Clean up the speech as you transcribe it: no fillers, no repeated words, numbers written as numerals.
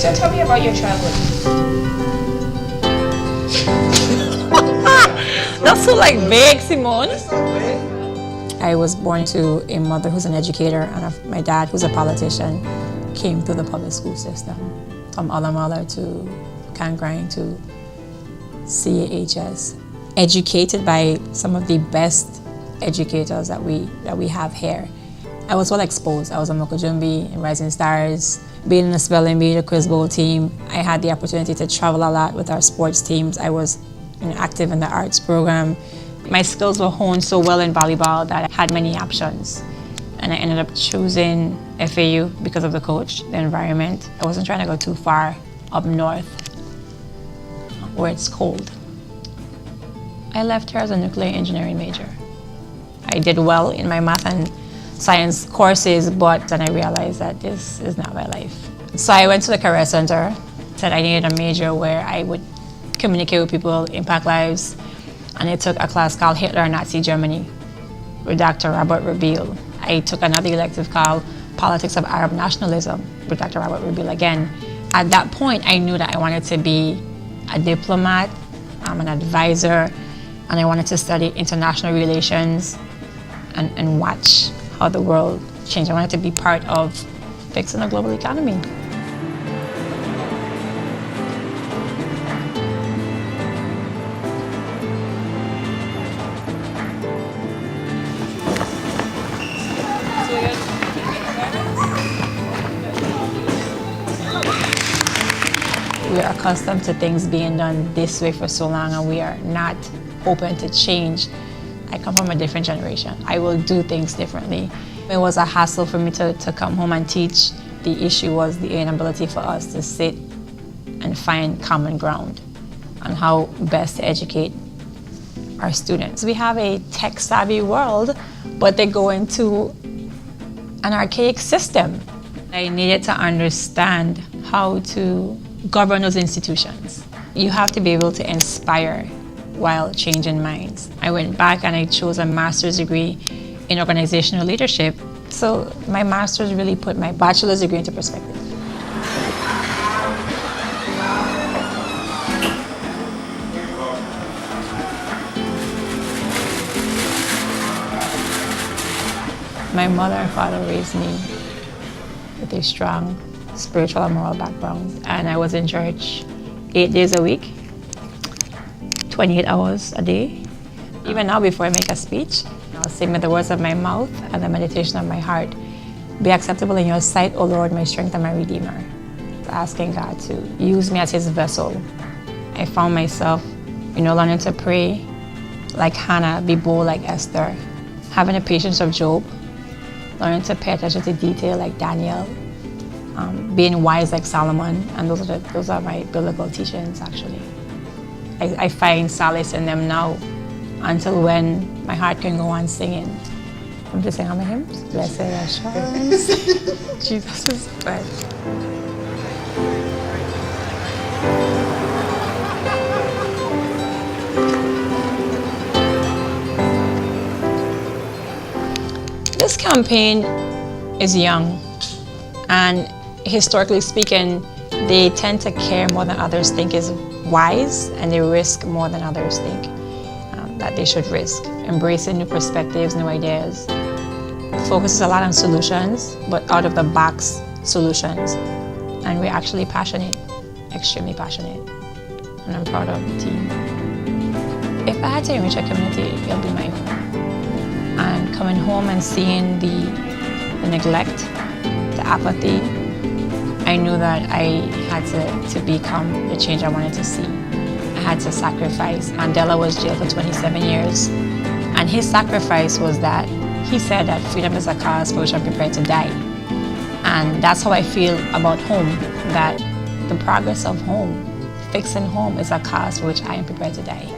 So tell me about your childhood. That's so like vague, Simone. It's not big. I was born to a mother who's an educator and my dad who's a politician. Came through the public school system, from Alamala to Cancrine to CAHS. Educated by some of the best educators that we have here. I was well exposed. I was on Mokojumbi, in Rising Stars, being in the spelling bee, the quiz bowl team. I had the opportunity to travel a lot with our sports teams. I was active in the arts program. My skills were honed so well in volleyball that I had many options. And I ended up choosing FAU because of the coach, the environment. I wasn't trying to go too far up north where it's cold. I left here as a nuclear engineering major. I did well in my math and science courses, but then I realized that this is not my life. So I went to the Career Center, said I needed a major where I would communicate with people, impact lives, and I took a class called Hitler and Nazi Germany with Dr. Robert Rabil. I took another elective called Politics of Arab Nationalism with Dr. Robert Rabil again. At that point, I knew that I wanted to be a diplomat, an advisor, and I wanted to study international relations and watch how the world changed. I wanted to be part of fixing the global economy. We are accustomed to things being done this way for so long, and we are not open to change. I come from a different generation. I will do things differently. It was a hassle for me to come home and teach. The issue was the inability for us to sit and find common ground on how best to educate our students. We have a tech-savvy world, but they go into an archaic system. I needed to understand how to govern those institutions. You have to be able to inspire while changing minds. I went back and I chose a master's degree in organizational leadership. So my master's really put my bachelor's degree into perspective. My mother and father raised me with a strong spiritual and moral background, and I was in church 8 days a week, 28 hours a day. Even now, before I make a speech, I'll sing with the words of my mouth and the meditation of my heart. Be acceptable in your sight, O Lord, my strength and my redeemer. Asking God to use me as his vessel. I found myself, learning to pray like Hannah, be bold like Esther, having the patience of Job, learning to pay attention to detail like Daniel, being wise like Solomon, and those are my biblical teachings actually. I find solace in them now until when my heart can go on singing. I'm just saying how many hymns? Blessed assurance, Jesus is good. This campaign is young, and historically speaking, they tend to care more than others think is wise, and they risk more than others think that they should risk. Embracing new perspectives, new ideas. Focuses a lot on solutions, but out of the box solutions. And we're actually passionate, extremely passionate. And I'm proud of the team. If I had to enrich a community, it'll be my home. And coming home and seeing the neglect, the apathy, I knew that I had to become the change I wanted to see. I had to sacrifice. Mandela was jailed for 27 years, and his sacrifice was that he said that freedom is a cause for which I'm prepared to die. And that's how I feel about home, that the progress of home, fixing home is a cause for which I am prepared to die.